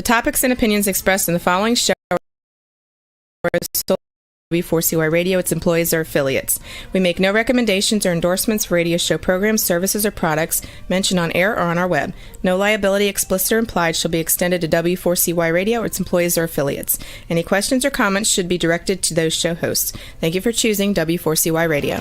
topics and opinions expressed in the following show are solely W4CY Radio, its employees, or affiliates. We make no recommendations or endorsements for radio show programs, services, or products mentioned on air or on our web. No liability, explicit or implied, shall be extended to W4CY Radio or its employees or affiliates. Any questions or comments should be directed to those show hosts. Thank you for choosing W4CY Radio.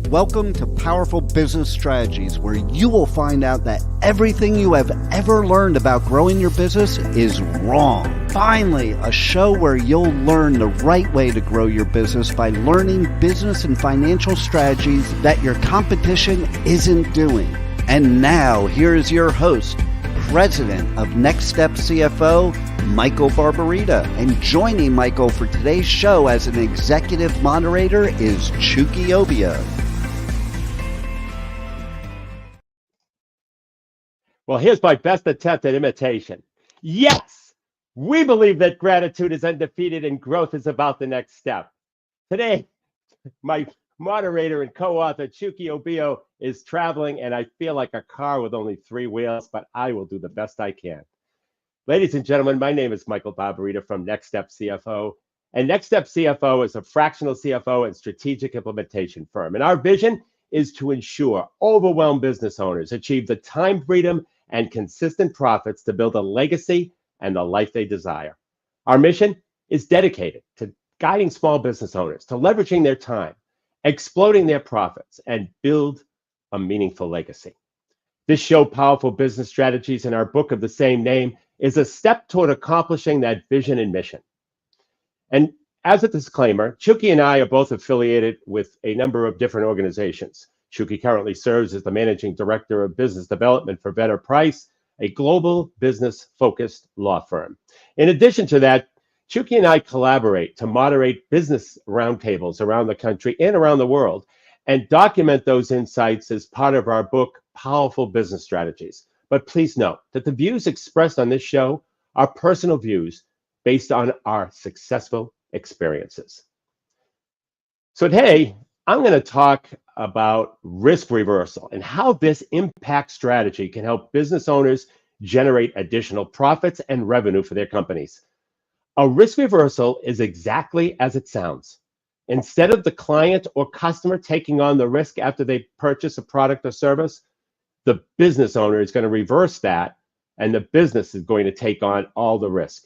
Welcome to Powerful Business Strategies, where you will find out that everything you have ever learned about growing your business is wrong. Finally, a show where you'll learn the right way to grow your business by learning business and financial strategies that your competition isn't doing. And now, here is your host, President of Next Step CFO, Michael Barbarita. And joining Michael for today's show as an executive moderator is Chucky Obio. Well, here's my best attempt at imitation. Yes, we believe that gratitude is undefeated and growth is about the next step. Today, my moderator and co-author, Chucky Obio, is traveling, and I feel like a car with only 3 wheels, but I will do the best I can. Ladies and gentlemen, my name is Michael Barbarita from Next Step CFO, and Next Step CFO is a fractional CFO and strategic implementation firm. And our vision is to ensure overwhelmed business owners achieve the time freedom and consistent profits to build a legacy and the life they desire. Our mission is dedicated to guiding small business owners to leveraging their time, exploding their profits, and build a meaningful legacy. This show, Powerful Business Strategies, in our book of the same name, is a step toward accomplishing that vision and mission. And as a disclaimer, Chucky and I are both affiliated with a number of different organizations. Chucky currently serves as the Managing Director of Business Development for Vedder Price, a global business-focused law firm. In addition to that, Chucky and I collaborate to moderate business roundtables around the country and around the world and document those insights as part of our book, Powerful Business Strategies. But please note that the views expressed on this show are personal views based on our successful experiences. So today, I'm going to talk about risk reversal and how this impact strategy can help business owners generate additional profits and revenue for their companies. A risk reversal is exactly as it sounds. Instead of the client or customer taking on the risk after they purchase a product or service, the business owner is going to reverse that, and the business is going to take on all the risk.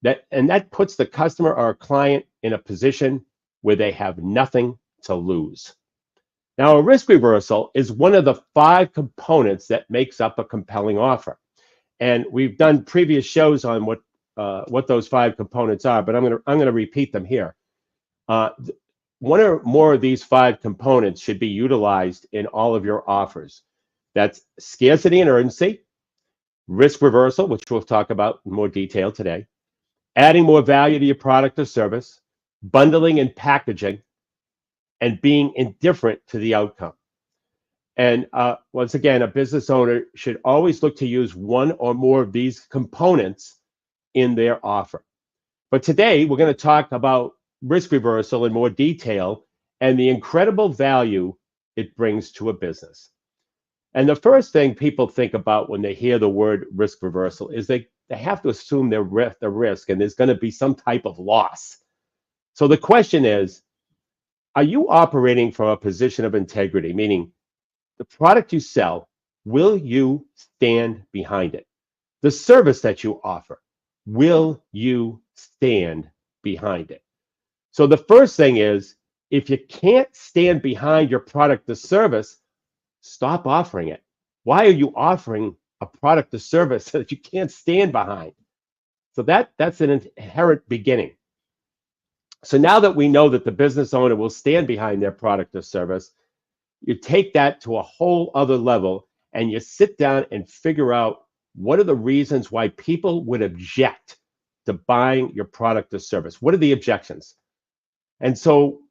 That puts the customer or client in a position where they have nothing to lose. Now, a risk reversal is one of the 5 components that makes up a compelling offer. And we've done previous shows on what those 5 components are, but I'm going to repeat them here. One or more of these 5 components should be utilized in all of your offers. That's scarcity and urgency, risk reversal, which we'll talk about in more detail today, adding more value to your product or service, bundling and packaging, and being indifferent to the outcome. And once again, a business owner should always look to use one or more of these components in their offer. But today, we're going to talk about risk reversal in more detail and the incredible value it brings to a business. And the first thing people think about when they hear the word risk reversal is they have to assume the risk, and there's going to be some type of loss. So the question is, are you operating from a position of integrity, meaning the product you sell, will you stand behind it? The service that you offer, will you stand behind it? So the first thing is, if you can't stand behind your product or service, stop offering it. Why are you offering a product or service that you can't stand behind? So that's an inherent beginning. So now that we know that the business owner will stand behind their product or service, you take that to a whole other level and you sit down and figure out what are the reasons why people would object to buying your product or service. What are the objections? And so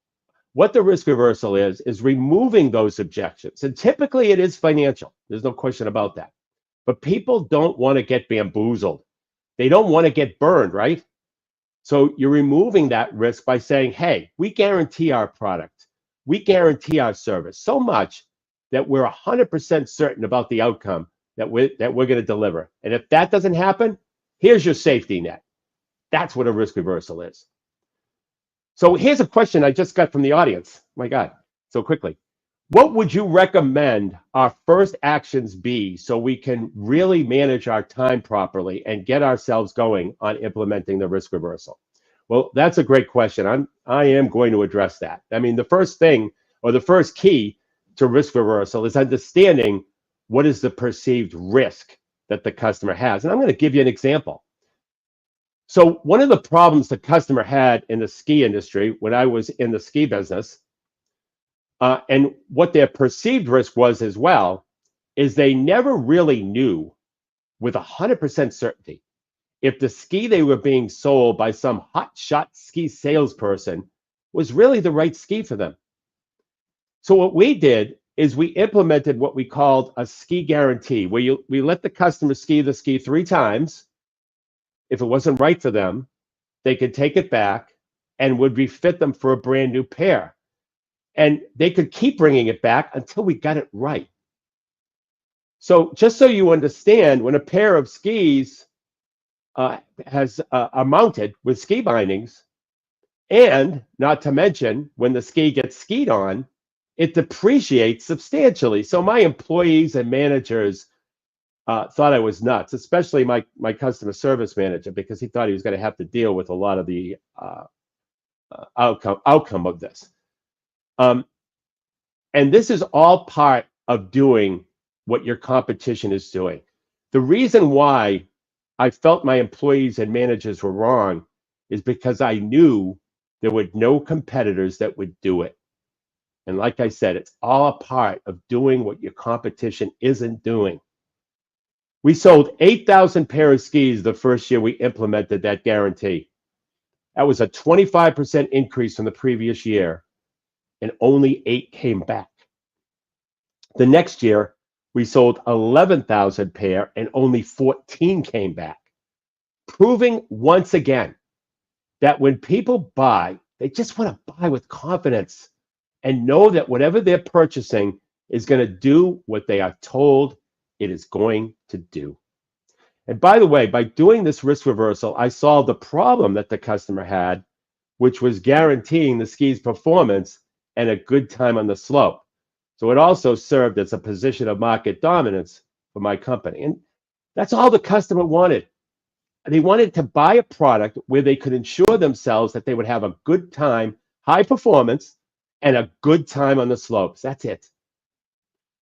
what the risk reversal is removing those objections. And typically it is financial. There's no question about that. But people don't want to get bamboozled. They don't want to get burned, right? So you're removing that risk by saying, hey, we guarantee our product. We guarantee our service so much that we're 100% certain about the outcome that we're going to deliver. And if that doesn't happen, here's your safety net. That's what a risk reversal is. So here's a question I just got from the audience. My God, so quickly. What would you recommend our first actions be so we can really manage our time properly and get ourselves going on implementing the risk reversal? Well, that's a great question. I am going to address that. I mean, the first thing or the first key to risk reversal is understanding what is the perceived risk that the customer has. And I'm going to give you an example. So one of the problems the customer had in the ski industry when I was in the ski business, and what their perceived risk was as well, is they never really knew with 100% certainty if the ski they were being sold by some hotshot ski salesperson was really the right ski for them. So what we did is we implemented what we called a ski guarantee, where we let the customer ski the ski 3 times. If it wasn't right for them, they could take it back and would refit them for a brand new pair. And they could keep bringing it back until we got it right. So just so you understand, when a pair of skis are mounted with ski bindings, and not to mention when the ski gets skied on, it depreciates substantially. So my employees and managers thought I was nuts, especially my customer service manager, because he thought he was going to have to deal with a lot of the outcome of this. And this is all part of doing what your competition is doing. The reason why I felt my employees and managers were wrong is because I knew there were no competitors that would do it. And like I said, it's all a part of doing what your competition isn't doing. We sold 8,000 pair of skis the first year we implemented that guarantee. That was a 25% increase from the previous year, and only 8 came back. The next year, we sold 11,000 pair, and only 14 came back, proving once again that when people buy, they just want to buy with confidence and know that whatever they're purchasing is going to do what they are told it is going to do. And by the way, by doing this risk reversal, I solved the problem that the customer had, which was guaranteeing the ski's performance and a good time on the slope. So it also served as a position of market dominance for my company. And that's all the customer wanted. They wanted to buy a product where they could ensure themselves that they would have a good time, high performance, and a good time on the slopes. That's it.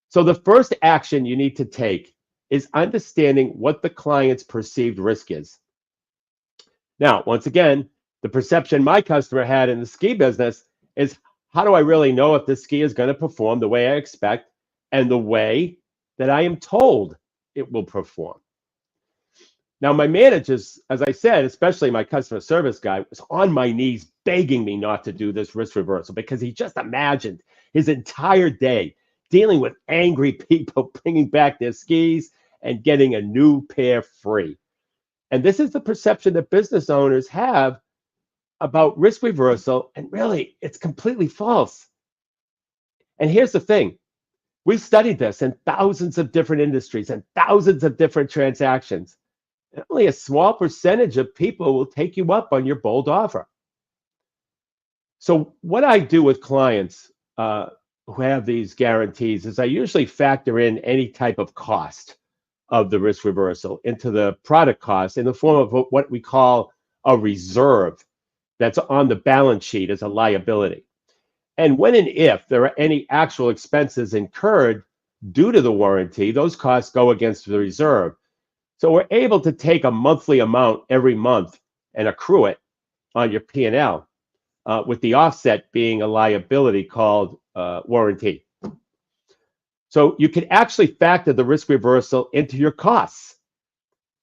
So the first action you need to take is understanding what the client's perceived risk is. Now, once again, the perception my customer had in the ski business is, how do I really know if this ski is going to perform the way I expect and the way that I am told it will perform? Now, my managers, as I said, especially my customer service guy, was on my knees begging me not to do this risk reversal because he just imagined his entire day dealing with angry people bringing back their skis and getting a new pair free. And this is the perception that business owners have about risk reversal, and really, it's completely false. And here's the thing. We studied this in thousands of different industries and thousands of different transactions. And only a small percentage of people will take you up on your bold offer. So what I do with clients who have these guarantees is I usually factor in any type of cost of the risk reversal into the product cost in the form of what we call a reserve that's on the balance sheet as a liability. And when and if there are any actual expenses incurred due to the warranty, those costs go against the reserve. So we're able to take a monthly amount every month and accrue it on your P&L, with the offset being a liability called warranty. So you can actually factor the risk reversal into your costs.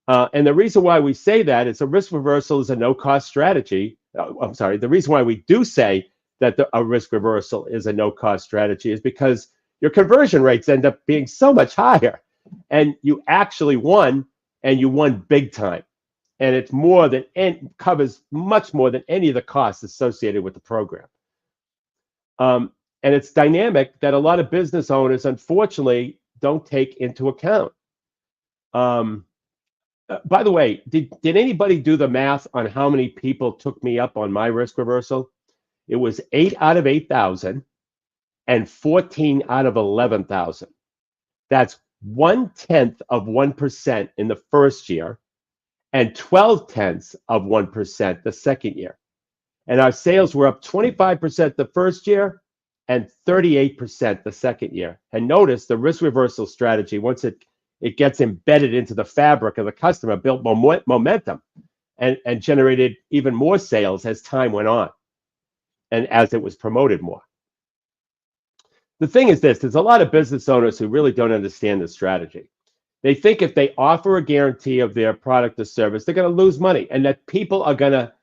And the reason why we say that is a risk reversal is a no-cost strategy. The reason why we do say that a risk reversal is a no-cost strategy is because your conversion rates end up being so much higher, and you actually won, and you won big time. And it's more than, and covers much more than any of the costs associated with the program. And And it's dynamic that a lot of business owners, unfortunately, don't take into account. By the way, did anybody do the math on how many people took me up on my risk reversal? It was 8 out of 8,000 and 14 out of 11,000. That's 0.1% in the first year and 0.12% the second year. And our sales were up 25% the first year and 38% the second year. And notice the risk reversal strategy, once it gets embedded into the fabric of the customer, built momentum and generated even more sales as time went on and as it was promoted more. The thing is this, there's a lot of business owners who really don't understand the strategy. They think if they offer a guarantee of their product or service, they're going to lose money and that people are going to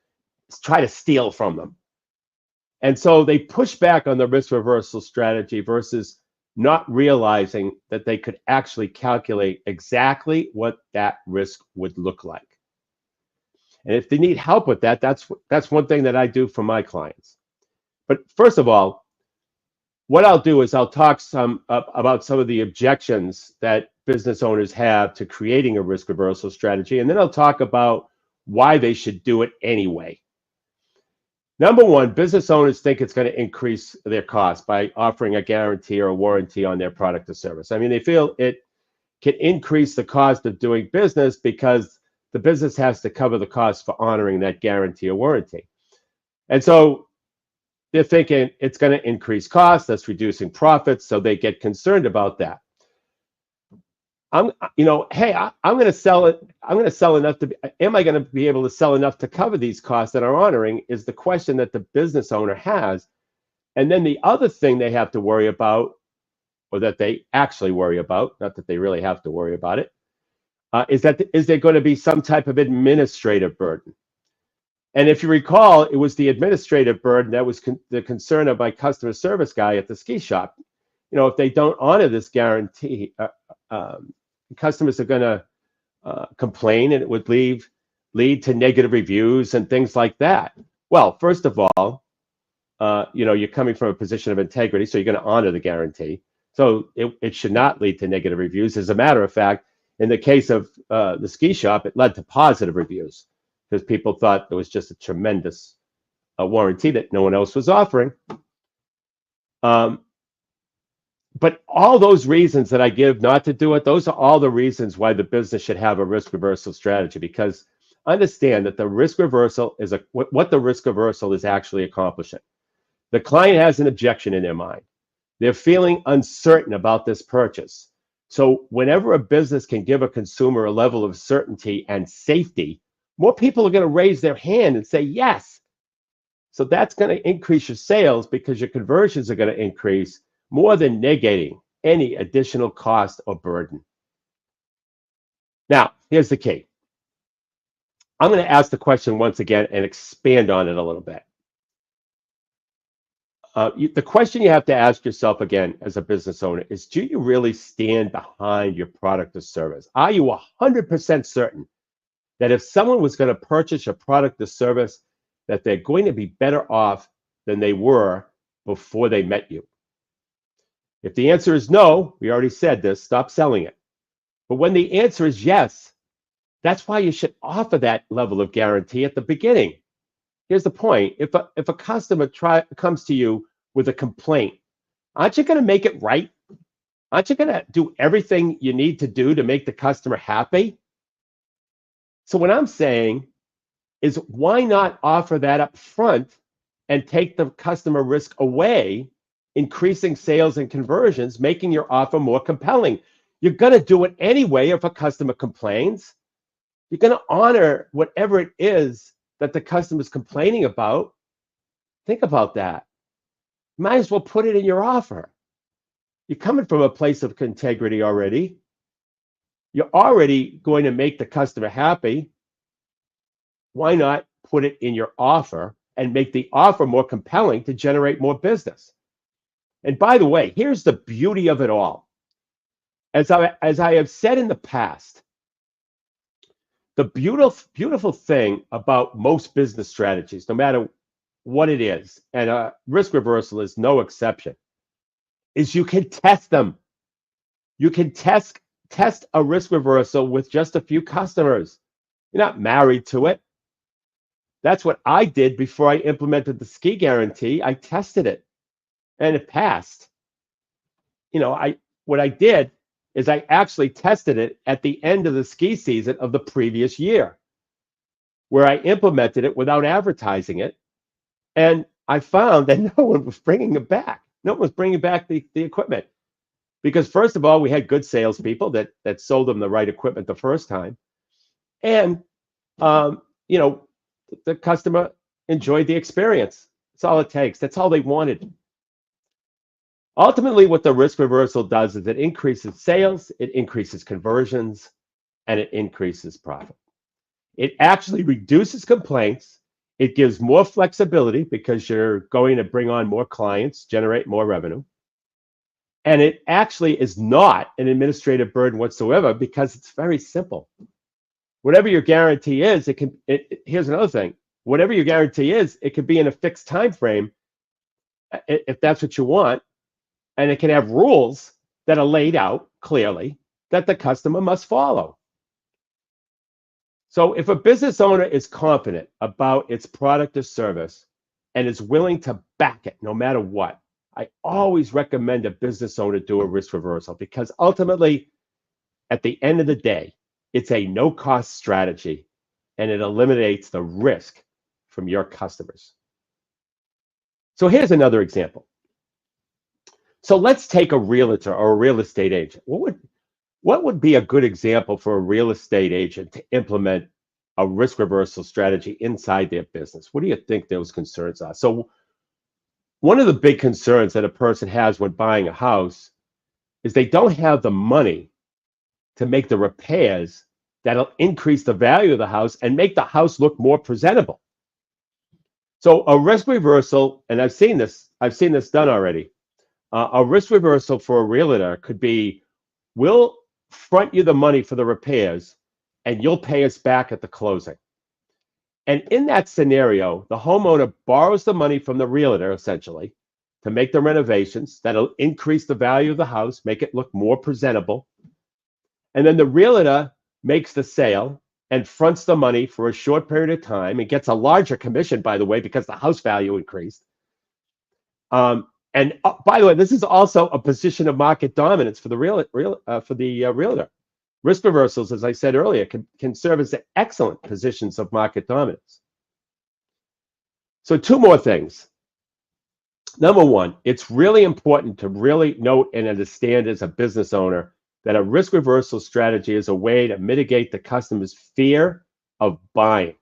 try to steal from them. And so they push back on the risk reversal strategy versus not realizing that they could actually calculate exactly what that risk would look like. And if they need help with that, that's one thing that I do for my clients. But first of all, what I'll do is I'll talk about some of the objections that business owners have to creating a risk reversal strategy, and then I'll talk about why they should do it anyway. Number one, business owners think it's going to increase their cost by offering a guarantee or a warranty on their product or service. I mean, they feel it can increase the cost of doing business because the business has to cover the cost for honoring that guarantee or warranty. And so they're thinking it's going to increase costs, that's reducing profits, so they get concerned about that. I'm going to sell it. I'm going to sell enough to. Am I going to be able to sell enough to cover these costs that are honoring? Is the question that the business owner has, and then the other thing they have to worry about, or that they actually worry about, not that they really have to worry about it, is there going to be some type of administrative burden? And if you recall, it was the administrative burden that was the concern of my customer service guy at the ski shop. You know, if they don't honor this guarantee. Customers are going to complain, and it would lead to negative reviews and things like that. Well, first of all, you're coming from a position of integrity, so you're going to honor the guarantee. So it should not lead to negative reviews. As a matter of fact, in the case of the ski shop, it led to positive reviews because people thought it was just a tremendous warranty that no one else was offering. But all those reasons that I give not to do it, those are all the reasons why the business should have a risk reversal strategy, because understand that the risk reversal is what the risk reversal is actually accomplishing. The client has an objection in their mind. They're feeling uncertain about this purchase. So whenever a business can give a consumer a level of certainty and safety, more people are going to raise their hand and say yes. So that's going to increase your sales because your conversions are going to increase, more than negating any additional cost or burden. Now, here's the key. I'm going to ask the question once again and expand on it a little bit. The question you have to ask yourself again as a business owner is, do you really stand behind your product or service? Are you 100% certain that if someone was going to purchase your product or service, that they're going to be better off than they were before they met you? If the answer is no, we already said this, stop selling it. But when the answer is yes, that's why you should offer that level of guarantee at the beginning. Here's the point. If a customer comes to you with a complaint, aren't you going to make it right? Aren't you going to do everything you need to do to make the customer happy? So what I'm saying is, why not offer that up front and take the customer risk away, increasing sales and conversions, making your offer more compelling? You're going to do it anyway if a customer complains. You're going to honor whatever it is that the customer is complaining about. Think about that. You might as well put it in your offer. You're coming from a place of integrity already. You're already going to make the customer happy. Why not put it in your offer and make the offer more compelling to generate more business? And by the way, here's the beauty of it all. As I have said in the past, the beautiful thing about most business strategies, no matter what it is, and risk reversal is no exception, is you can test them. You can test a risk reversal with just a few customers. You're not married to it. That's what I did before I implemented the ski guarantee. I tested it and it passed. What I did is I actually tested it at the end of the ski season of the previous year, where I implemented it without advertising it. And I found that no one was bringing it back. No one was bringing back the equipment. Because first of all, we had good salespeople that sold them the right equipment the first time. And, the customer enjoyed the experience. That's all it takes. That's all they wanted. Ultimately, what the risk reversal does is it increases sales, it increases conversions, and it increases profit. It actually reduces complaints. It gives more flexibility because you're going to bring on more clients, generate more revenue. And it actually is not an administrative burden whatsoever because it's very simple. Whatever your guarantee is, here's another thing. Whatever your guarantee is, it could be in a fixed time frame if that's what you want. And it can have rules that are laid out clearly that the customer must follow. So if a business owner is confident about its product or service and is willing to back it no matter what, I always recommend a business owner do a risk reversal because ultimately, at the end of the day, it's a no-cost strategy and it eliminates the risk from your customers. So here's another example. So let's take a realtor or a real estate agent. What would be a good example for a real estate agent to implement a risk reversal strategy inside their business? What do you think those concerns are? So one of the big concerns that a person has when buying a house is they don't have the money to make the repairs that'll increase the value of the house and make the house look more presentable. So a risk reversal, and I've seen this done already. A risk reversal for a realtor could be, we'll front you the money for the repairs and you'll pay us back at the closing. And in that scenario, the homeowner borrows the money from the realtor, essentially, to make the renovations that'll increase the value of the house, make it look more presentable. And then the realtor makes the sale and fronts the money for a short period of time and gets a larger commission, by the way, because the house value increased. And by the way, this is also a position of market dominance for the realtor. Risk reversals, as I said earlier, can serve as excellent positions of market dominance. So two more things. Number one, it's really important to really note and understand as a business owner that a risk reversal strategy is a way to mitigate the customer's fear of buying.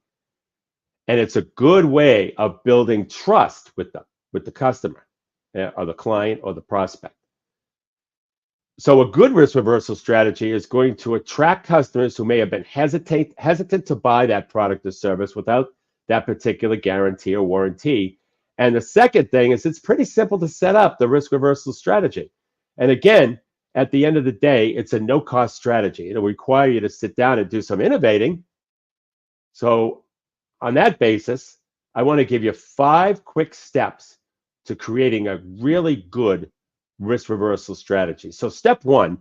And it's a good way of building trust with the customer or the client or the prospect. So a good risk reversal strategy is going to attract customers who may have been hesitant to buy that product or service without that particular guarantee or warranty. And the second thing is it's pretty simple to set up the risk reversal strategy. And again, at the end of the day, it's a no-cost strategy. It'll require you to sit down and do some innovating. So on that basis, I want to give you 5 quick steps to creating a really good risk reversal strategy. So step 1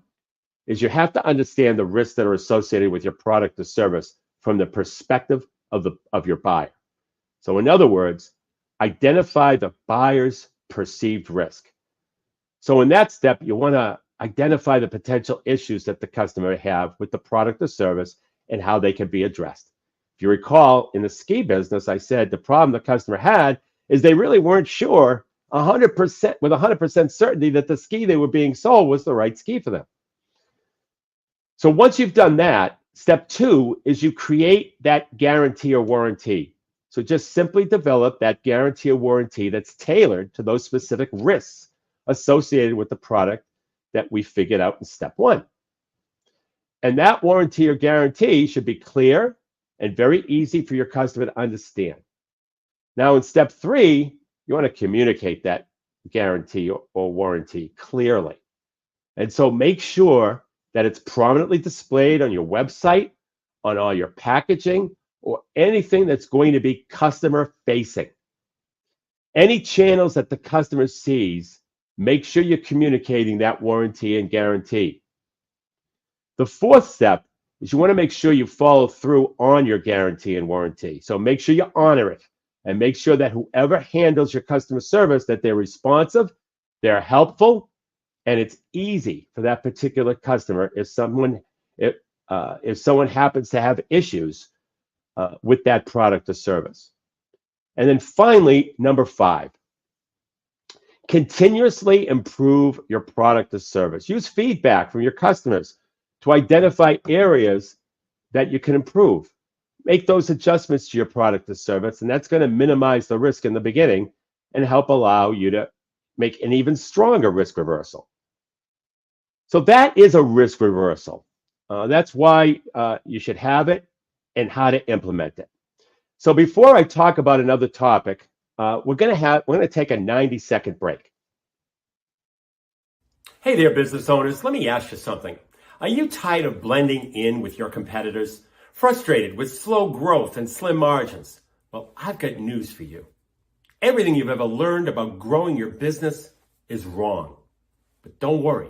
is you have to understand the risks that are associated with your product or service from the perspective of your buyer. So in other words, identify the buyer's perceived risk. So in that step, you want to identify the potential issues that the customer have with the product or service and how they can be addressed. If you recall, in the ski business, I said the problem the customer had is they really weren't sure 100% with 100% certainty that the ski they were being sold was the right ski for them. So once you've done that, step 2 is you create that guarantee or warranty. So just simply develop that guarantee or warranty that's tailored to those specific risks associated with the product that we figured out in step 1. And that warranty or guarantee should be clear and very easy for your customer to understand. Now in step 3, you want to communicate that guarantee or warranty clearly. And so make sure that it's prominently displayed on your website, on all your packaging, or anything that's going to be customer facing. Any channels that the customer sees Make sure you're communicating that warranty and guarantee. The fourth step is you want to make sure you follow through on your guarantee and warranty. So make sure you honor it and make sure that whoever handles your customer service, that they're responsive, they're helpful, and it's easy for that particular customer if someone happens to have issues with that product or service. And then finally, number 5, continuously improve your product or service. Use feedback from your customers to identify areas that you can improve. Make those adjustments to your product or service, and that's going to minimize the risk in the beginning and help allow you to make an even stronger risk reversal. So that is a risk reversal. That's why you should have it and how to implement it. So before I talk about another topic, we're going to take a 90-second break. Hey there, business owners. Let me ask you something. Are you tired of blending in with your competitors? Frustrated with slow growth and slim margins? Well, I've got news for you. Everything you've ever learned about growing your business is wrong. But don't worry.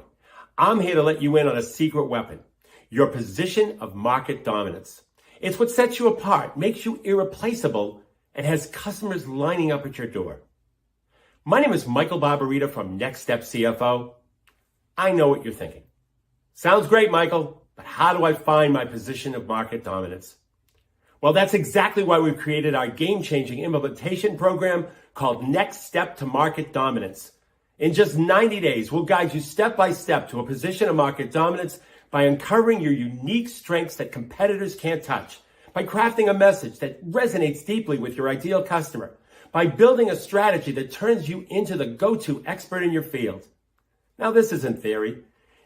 I'm here to let you in on a secret weapon, your position of market dominance. It's what sets you apart, makes you irreplaceable, and has customers lining up at your door. My name is Michael Barbarita from Next Step CFO. I know what you're thinking. Sounds great, Michael, but how do I find my position of market dominance? Well, that's exactly why we've created our game-changing implementation program called Next Step to Market Dominance. In just 90 days, we'll guide you step by step to a position of market dominance by uncovering your unique strengths that competitors can't touch, by crafting a message that resonates deeply with your ideal customer, by building a strategy that turns you into the go-to expert in your field. Now, this isn't theory.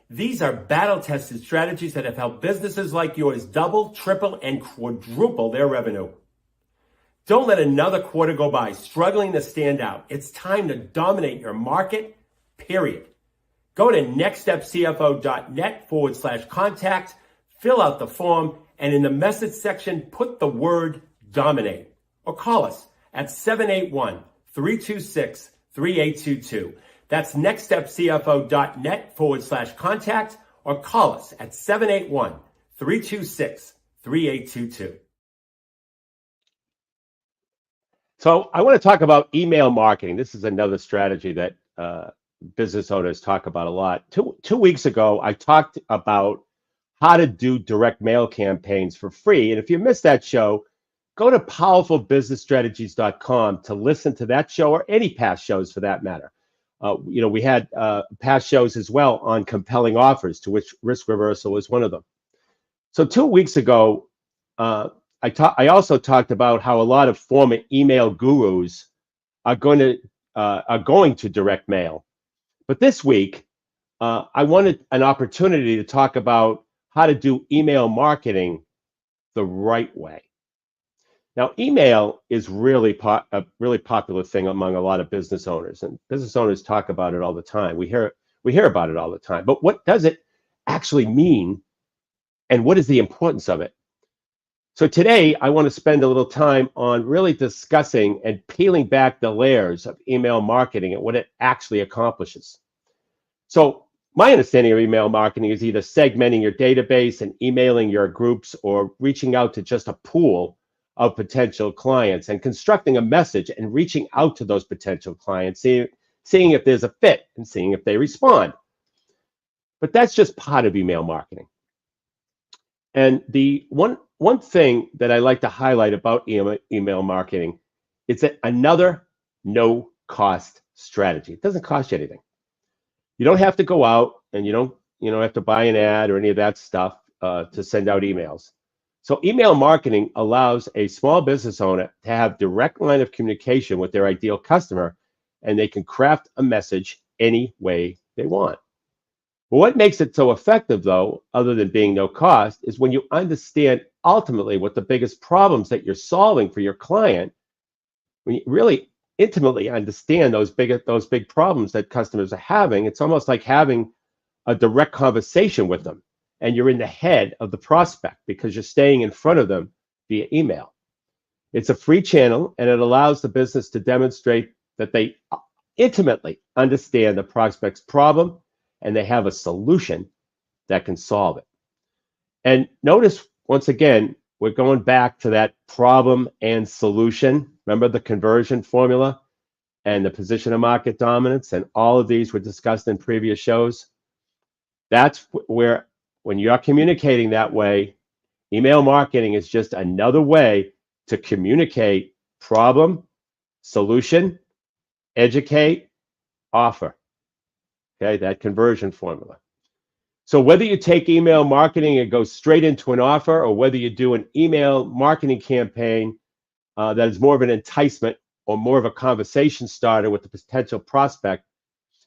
These are battle-tested strategies that have helped businesses like yours double, triple, and quadruple their revenue. Don't let another quarter go by struggling to stand out. It's time to dominate your market, period. Go to nextstepcfo.net/contact, fill out the form, and in the message section, put the word dominate. Or call us at 781-326-3822. That's nextstepcfo.net/contact, or call us at 781-326-3822. So I want to talk about email marketing. This is another strategy that business owners talk about a lot. Two weeks ago, I talked about how to do direct mail campaigns for free. And if you missed that show, go to powerfulbusinessstrategies.com to listen to that show or any past shows for that matter. We had past shows as well on compelling offers, to which risk reversal was one of them. So 2 weeks ago, I also talked about how a lot of former email gurus are going to direct mail. But this week, I wanted an opportunity to talk about how to do email marketing the right way. Now, email is really a really popular thing among a lot of business owners, and business owners talk about it all the time. We hear about it all the time. But what does it actually mean, and what is the importance of it? So today, I want to spend a little time on really discussing and peeling back the layers of email marketing and what it actually accomplishes. So my understanding of email marketing is either segmenting your database and emailing your groups, or reaching out to just a pool of potential clients and constructing a message and reaching out to those potential clients, seeing if there's a fit and seeing if they respond. But that's just part of email marketing. And the one thing that I like to highlight about email marketing is that another no-cost strategy. It doesn't cost you anything. You don't have to go out, and you don't have to buy an ad or any of that stuff to send out emails. So email marketing allows a small business owner to have direct line of communication with their ideal customer, and they can craft a message any way they want. But what makes it so effective, though, other than being no cost, is when you understand ultimately what the biggest problems that you're solving for your client. When you really intimately understand those big problems that customers are having, it's almost like having a direct conversation with them, and you're in the head of the prospect because you're staying in front of them via email. It's a free channel, and it allows the business to demonstrate that they intimately understand the prospect's problem and they have a solution that can solve it. And notice, once again, we're going back to that problem and solution. Remember the conversion formula and the position of market dominance, and all of these were discussed in previous shows. That's where, when you're communicating that way, email marketing is just another way to communicate problem, solution, educate, offer. Okay, that conversion formula. So whether you take email marketing and go straight into an offer, or whether you do an email marketing campaign that is more of an enticement or more of a conversation starter with the potential prospect,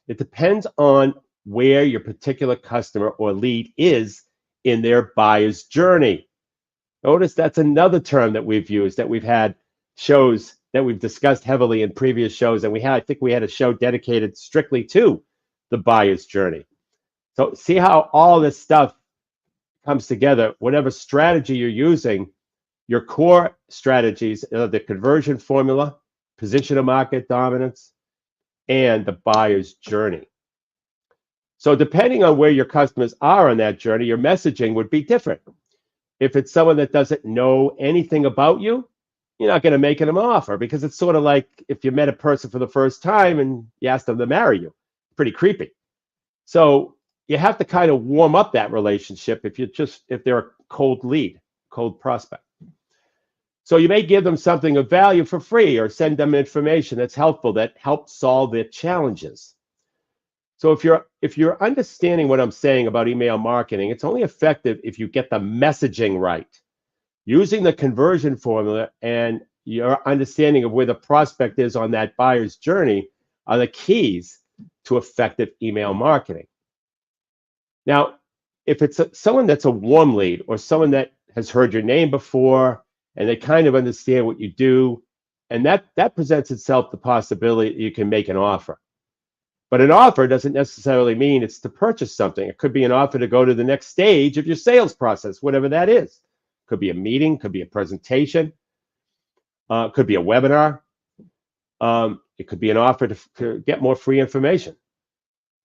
it depends on where your particular customer or lead is in their buyer's journey. Notice that's another term that we've used, that we've had shows that we've discussed heavily in previous shows, and I think we had a show dedicated strictly to the buyer's journey. So see how all this stuff comes together. Whatever strategy you're using, your core strategies are the conversion formula, position of market dominance, and the buyer's journey. So depending on where your customers are on that journey, your messaging would be different. If it's someone that doesn't know anything about you, you're not going to make them an offer, because it's sort of like if you met a person for the first time and you asked them to marry you. Pretty creepy. So you have to kind of warm up that relationship if they're a cold lead, cold prospect. So you may give them something of value for free, or send them information that's helpful, that helps solve their challenges. So if you're understanding what I'm saying about email marketing, it's only effective if you get the messaging right. Using the conversion formula and your understanding of where the prospect is on that buyer's journey are the keys to effective email marketing. Now, if it's someone that's a warm lead, or someone that has heard your name before and they kind of understand what you do, and that presents itself the possibility that you can make an offer. But an offer doesn't necessarily mean it's to purchase something. It could be an offer to go to the next stage of your sales process, whatever that is. Could be a meeting, could be a presentation, could be a webinar. It could be an offer to get more free information.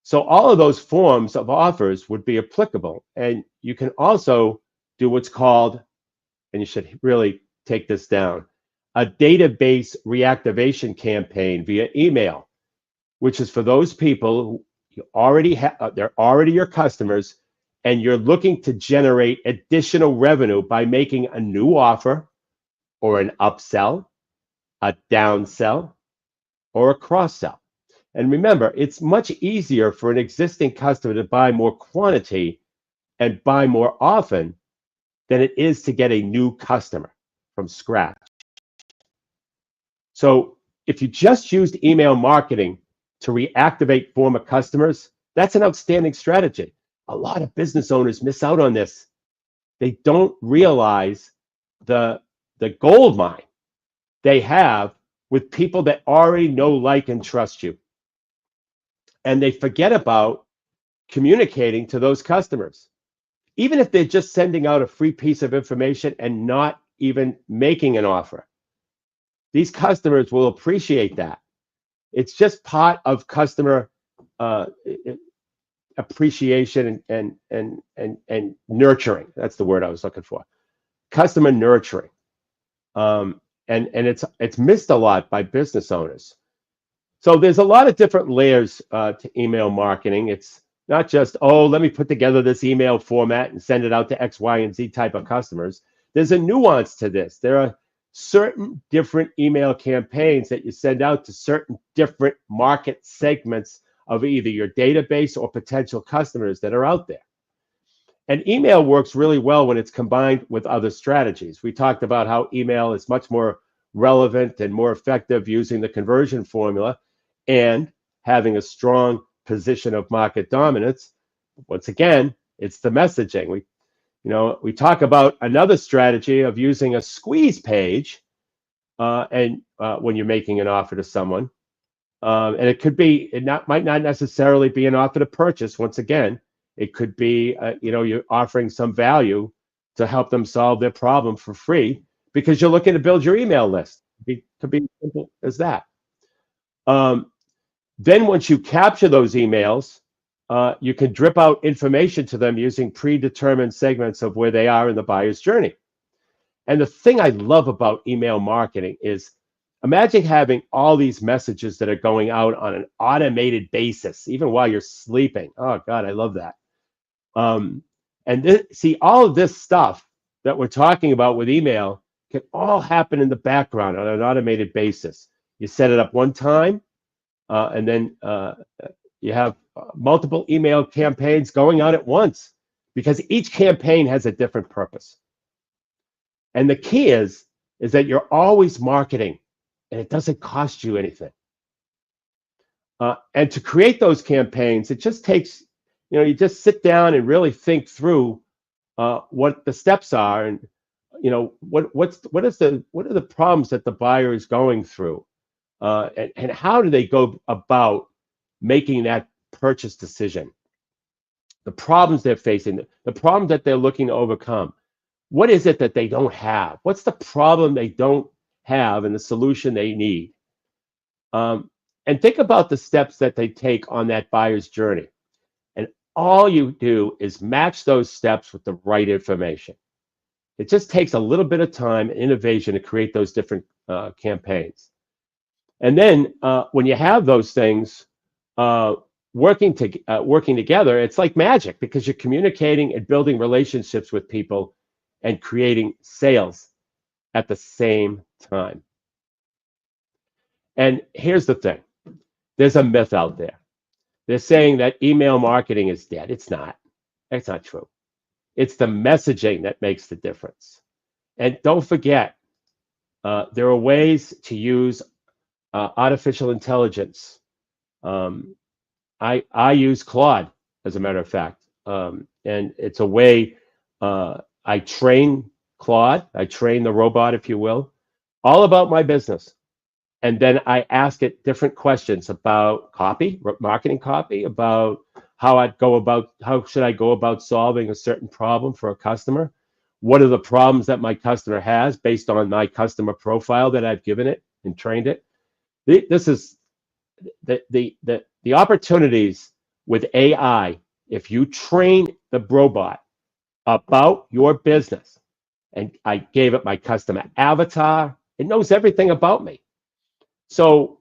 So all of those forms of offers would be applicable. And you can also do what's called, and you should really take this down, a database reactivation campaign via email, which is for those people who you already have, they're already your customers, and you're looking to generate additional revenue by making a new offer, or an upsell, a downsell, or a cross-sell. And remember, it's much easier for an existing customer to buy more quantity and buy more often than it is to get a new customer from scratch. So if you just used email marketing to reactivate former customers, that's an outstanding strategy. A lot of business owners miss out on this. They don't realize the gold mine they have with people that already know, like, and trust you. And they forget about communicating to those customers. Even if they're just sending out a free piece of information and not even making an offer, these customers will appreciate that. It's just part of customer appreciation and nurturing. That's the word I was looking for. Customer nurturing. And it's missed a lot by business owners. So there's a lot of different layers to email marketing. It's not just, oh, let me put together this email format and send it out to X, Y, and Z type of customers. There's a nuance to this. There are certain different email campaigns that you send out to certain different market segments of either your database or potential customers that are out there. And email works really well when it's combined with other strategies. We talked about how email is much more relevant and more effective using the conversion formula and having a strong position of market dominance. Once again, it's the messaging. We talk about another strategy of using a squeeze page when you're making an offer to someone. And it might not necessarily be an offer to purchase. Once again, it could be, you're offering some value to help them solve their problem for free because you're looking to build your email list. It could be as simple as that. Then once you capture those emails, you can drip out information to them using predetermined segments of where they are in the buyer's journey. And the thing I love about email marketing is, imagine having all these messages that are going out on an automated basis, even while you're sleeping. Oh God, I love that. See, all of this stuff that we're talking about with email can all happen in the background on an automated basis. You set it up one time, and then you have multiple email campaigns going out at once, because each campaign has a different purpose. And the key is that you're always marketing, and it doesn't cost you anything. And to create those campaigns, it just takes, you just sit down and really think through what the steps are, and what are the problems that the buyer is going through, and how do they go about making that purchase decision, the problems they're facing, the problem that they're looking to overcome. What is it that they don't have? What's the problem they don't have and the solution they need? And think about the steps that they take on that buyer's journey. And all you do is match those steps with the right information. It just takes a little bit of time and innovation to create those different campaigns. And then when you have those things working together, it's like magic, because you're communicating and building relationships with people and creating sales at the same time. And here's the thing. There's a myth out there. They're saying that email marketing is dead. It's not. That's not true. It's the messaging that makes the difference. And don't forget, there are ways to use artificial intelligence. I use Claude, as a matter of fact. And it's a way I train Claude, I train the robot, if you will, all about my business. And then I ask it different questions about copy, marketing copy, about how should I go about solving a certain problem for a customer? What are the problems that my customer has based on my customer profile that I've given it and trained it? This is the opportunities with AI. If you train the robot about your business, and I gave it my customer avatar, it knows everything about me. So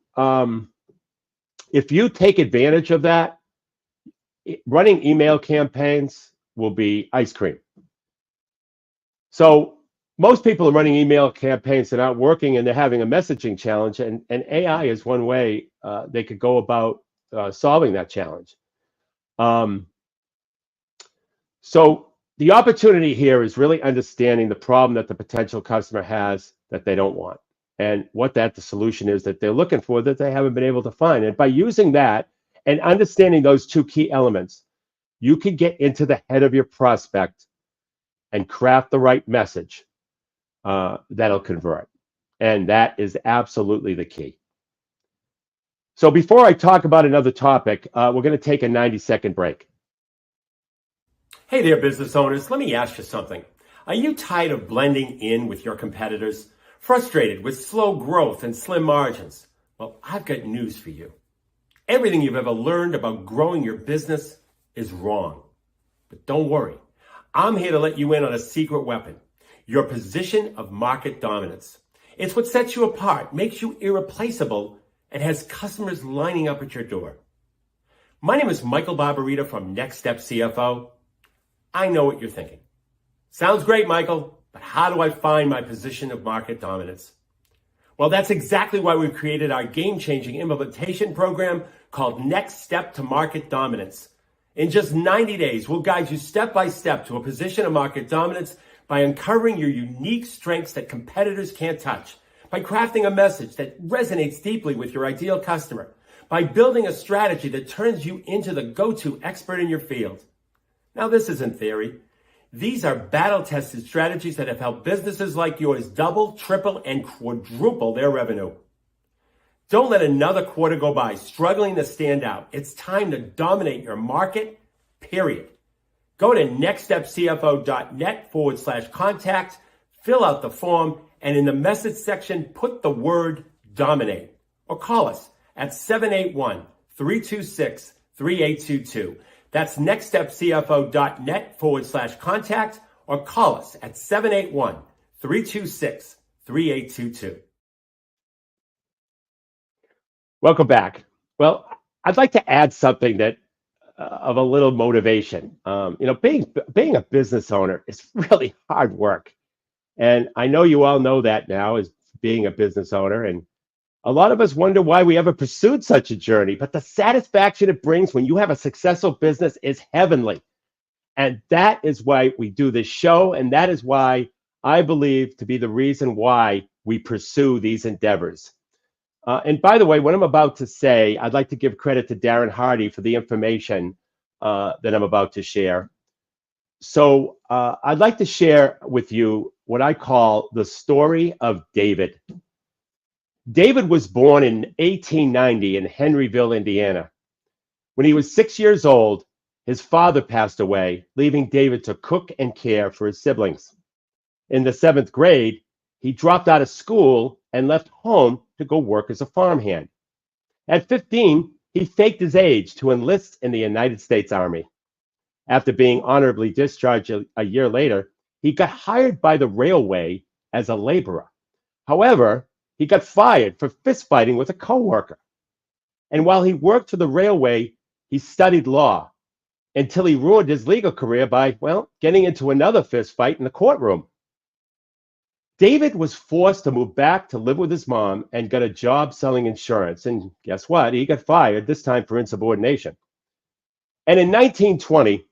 if you take advantage of that, running email campaigns will be ice cream. So most people are running email campaigns that aren't working, and they're having a messaging challenge, and AI is one way they could go about solving that challenge. So the opportunity here is really understanding the problem that the potential customer has that they don't want, and what the solution is that they're looking for that they haven't been able to find. And by using that and understanding those two key elements, you can get into the head of your prospect and craft the right message that'll convert. And that is absolutely the key. So before I talk about another topic, we're going to take a 90-second break. Hey there, business owners. Let me ask you something. Are you tired of blending in with your competitors? Frustrated with slow growth and slim margins? Well, I've got news for you. Everything you've ever learned about growing your business is wrong. But don't worry. I'm here to let you in on a secret weapon, your position of market dominance. It's what sets you apart, makes you irreplaceable, and has customers lining up at your door. My name is Michael Barbarita from Next Step CFO. I know what you're thinking. Sounds great, Michael, but how do I find my position of market dominance? Well, that's exactly why we've created our game-changing implementation program called Next Step to Market Dominance. In just 90 days, we'll guide you step by step to a position of market dominance by uncovering your unique strengths that competitors can't touch, by crafting a message that resonates deeply with your ideal customer, by building a strategy that turns you into the go-to expert in your field. Now, this isn't theory. These are battle-tested strategies that have helped businesses like yours double, triple, and quadruple their revenue. Don't let another quarter go by struggling to stand out. It's time to dominate your market, period. Go to nextstepcfo.net/contact, fill out the form, and in the message section, put the word dominate. Or call us at 326-3822. That's nextstepcfo.net/contact or call us at 781-326-3822. Welcome back. Well, I'd like to add something that of a little motivation. Being a business owner is really hard work, and I know you all know that now as being a business owner. And a lot of us wonder why we ever pursued such a journey. But the satisfaction it brings when you have a successful business is heavenly, and that is why we do this show, and that is why I believe to be the reason why we pursue these endeavors. And by the way, what I'm about to say, I'd like to give credit to Darren Hardy for the information that I'm about to share. So I'd like to share with you what I call the story of David. David was born in 1890 in Henryville, Indiana. When he was 6 years old, his father passed away, leaving David to cook and care for his siblings. In the 7th grade, he dropped out of school and left home to go work as a farmhand. At 15, he faked his age to enlist in the United States Army. After being honorably discharged a year later, he got hired by the railway as a laborer. However, he got fired for fistfighting with a coworker. And while he worked for the railway, he studied law until he ruined his legal career by, getting into another fistfight in the courtroom. David was forced to move back to live with his mom and got a job selling insurance. And guess what? He got fired, this time for insubordination. And in 1920,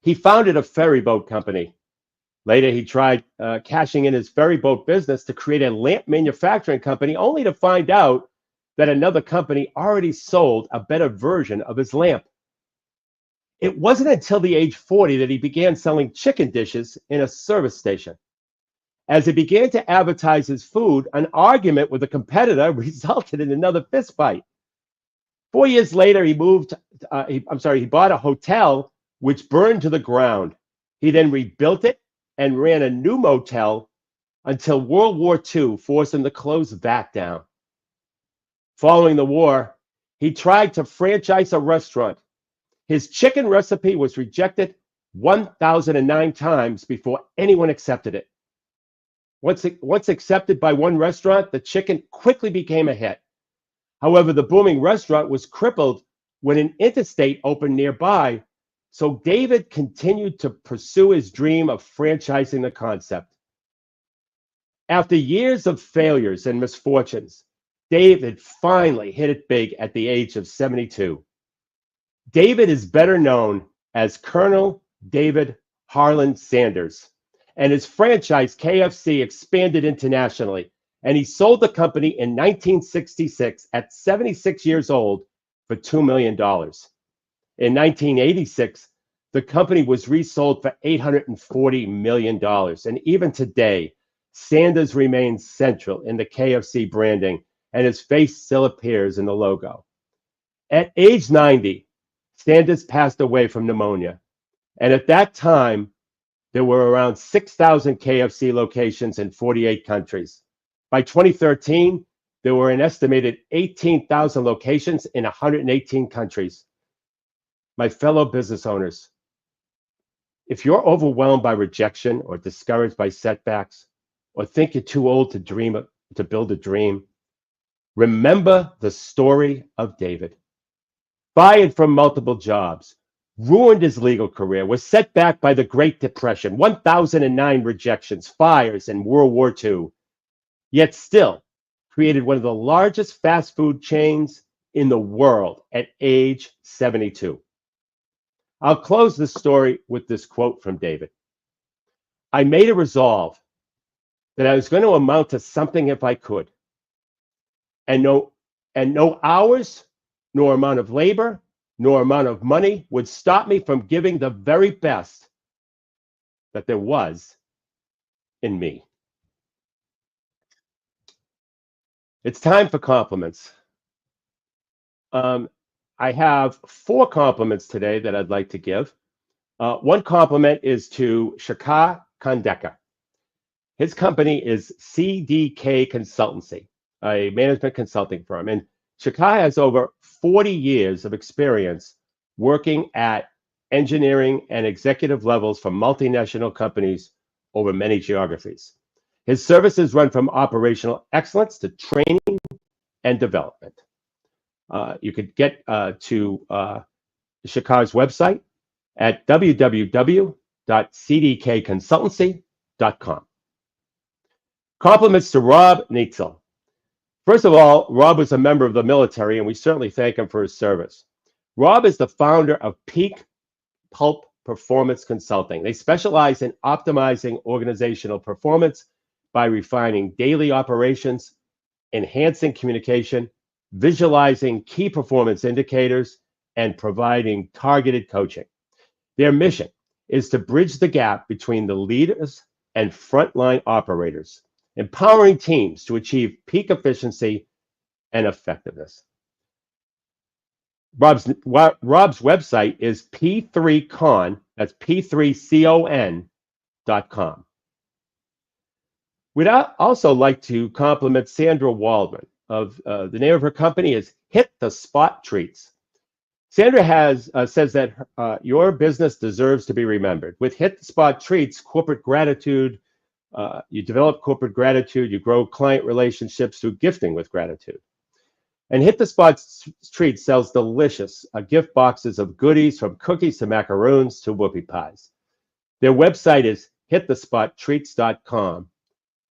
he founded a ferry boat company. Later, he tried cashing in his ferry boat business to create a lamp manufacturing company, only to find out that another company already sold a better version of his lamp. It wasn't until the age 40 that he began selling chicken dishes in a service station. As he began to advertise his food, an argument with a competitor resulted in another fistfight. 4 years later, he bought a hotel which burned to the ground. He then rebuilt it and ran a new motel until World War II forced him to close that down. Following the war, he tried to franchise a restaurant. His chicken recipe was rejected 1,009 times before anyone accepted it. Once accepted by one restaurant, the chicken quickly became a hit. However, the booming restaurant was crippled when an interstate opened nearby, so David continued to pursue his dream of franchising the concept. After years of failures and misfortunes, David finally hit it big at the age of 72. David is better known as Colonel David Harlan Sanders, and his franchise KFC expanded internationally, and he sold the company in 1966 at 76 years old for $2 million. In 1986, the company was resold for $840 million, and even today, Sanders remains central in the KFC branding, and his face still appears in the logo. At age 90, Sanders passed away from pneumonia, and at that time, there were around 6,000 KFC locations in 48 countries. By 2013, there were an estimated 18,000 locations in 118 countries. My fellow business owners, if you're overwhelmed by rejection or discouraged by setbacks, or think you're too old to build a dream, remember the story of David. Fired from multiple jobs, ruined his legal career, was set back by the Great Depression, 1,009 rejections, fires, and World War II, yet still created one of the largest fast food chains in the world at age 72. I'll close this story with this quote from David. I made a resolve that I was going to amount to something if I could, and no hours, nor amount of labor, nor amount of money would stop me from giving the very best that there was in me. It's time for compliments. I have 4 compliments today that I'd like to give. One compliment is to Shakar Khandekar. His company is CDK Consultancy, a management consulting firm. And Shakai has over 40 years of experience working at engineering and executive levels for multinational companies over many geographies. His services run from operational excellence to training and development. You could get to Shakai's website at www.cdkconsultancy.com. Compliments to Rob Neitzel. First of all, Rob was a member of the military, and we certainly thank him for his service. Rob is the founder of Peak Pulp Performance Consulting. They specialize in optimizing organizational performance by refining daily operations, enhancing communication, visualizing key performance indicators, and providing targeted coaching. Their mission is to bridge the gap between the leaders and frontline operators, empowering teams to achieve peak efficiency and effectiveness. Rob's website is P3Con, that's P3CON.com. We'd also like to compliment Sandra Waldman. The name of her company is Hit the Spot Treats. Sandra says that your business deserves to be remembered. With Hit the Spot Treats, corporate gratitude, you develop corporate gratitude, you grow client relationships through gifting with gratitude. And Hit the Spot Treats sells delicious gift boxes of goodies, from cookies to macaroons to whoopie pies. Their website is hitthespottreats.com.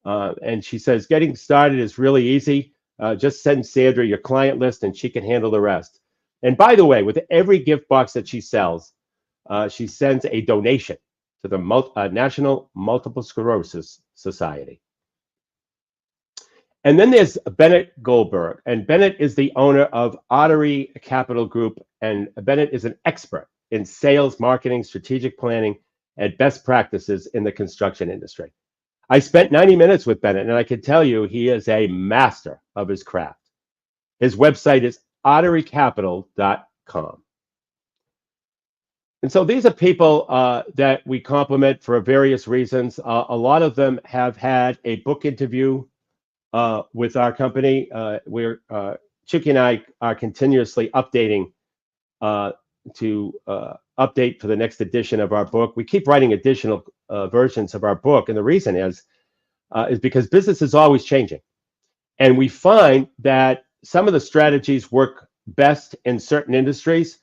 And she says getting started is really easy. Just send Sandra your client list and she can handle the rest. And by the way, with every gift box that she sells, she sends a donation to the National Multiple Sclerosis Society. And then there's Bennett Goldberg. And Bennett is the owner of Ottery Capital Group. And Bennett is an expert in sales, marketing, strategic planning, and best practices in the construction industry. I spent 90 minutes with Bennett, and I can tell you he is a master of his craft. His website is otterycapital.com. And so these are people that we compliment for various reasons. A lot of them have had a book interview with our company. Chucky and I are continuously updating to update for the next edition of our book. We keep writing additional versions of our book, and the reason is because business is always changing. And we find that some of the strategies work best in certain industries.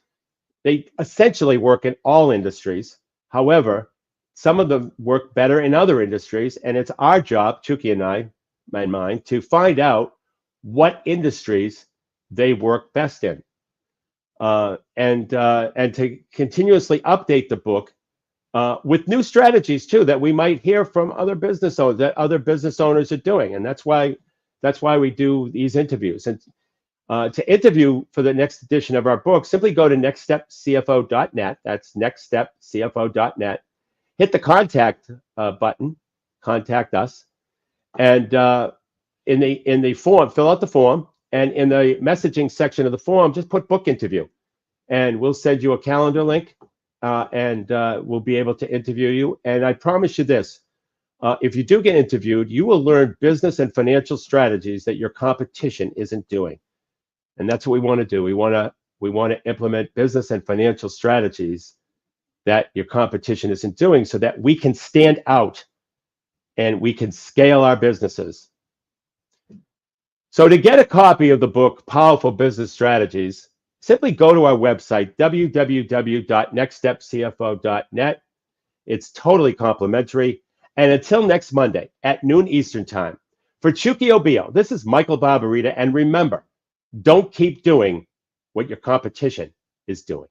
They essentially work in all industries. However, some of them work better in other industries, and it's our job, Chucky and I, in mind, to find out what industries they work best in, and to continuously update the book with new strategies too that we might hear from other business owners, that other business owners are doing, and that's why we do these interviews. And to interview for the next edition of our book, simply go to nextstepcfo.net. That's nextstepcfo.net. Hit the contact button, contact us, and in the form, fill out the form, and in the messaging section of the form, just put book interview, and we'll send you a calendar link, and we'll be able to interview you. And I promise you this: if you do get interviewed, you will learn business and financial strategies that your competition isn't doing. And that's what we want to do. We want to implement business and financial strategies that your competition isn't doing, so that we can stand out and we can scale our businesses. So to get a copy of the book, Powerful Business Strategies, simply go to our website, www.nextstepcfo.net. It's totally complimentary. And until next Monday at noon Eastern Time, for Chucky Obio, this is Michael Barbarita. And remember, don't keep doing what your competition is doing.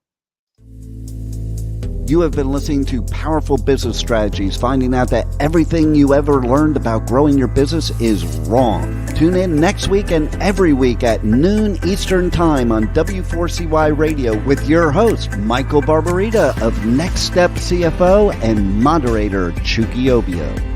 You have been listening to Powerful Business Strategies, finding out that everything you ever learned about growing your business is wrong. Tune in next week and every week at noon Eastern Time on W4CY Radio with your host, Michael Barbarita of Next Step CFO, and moderator Chucky Obio.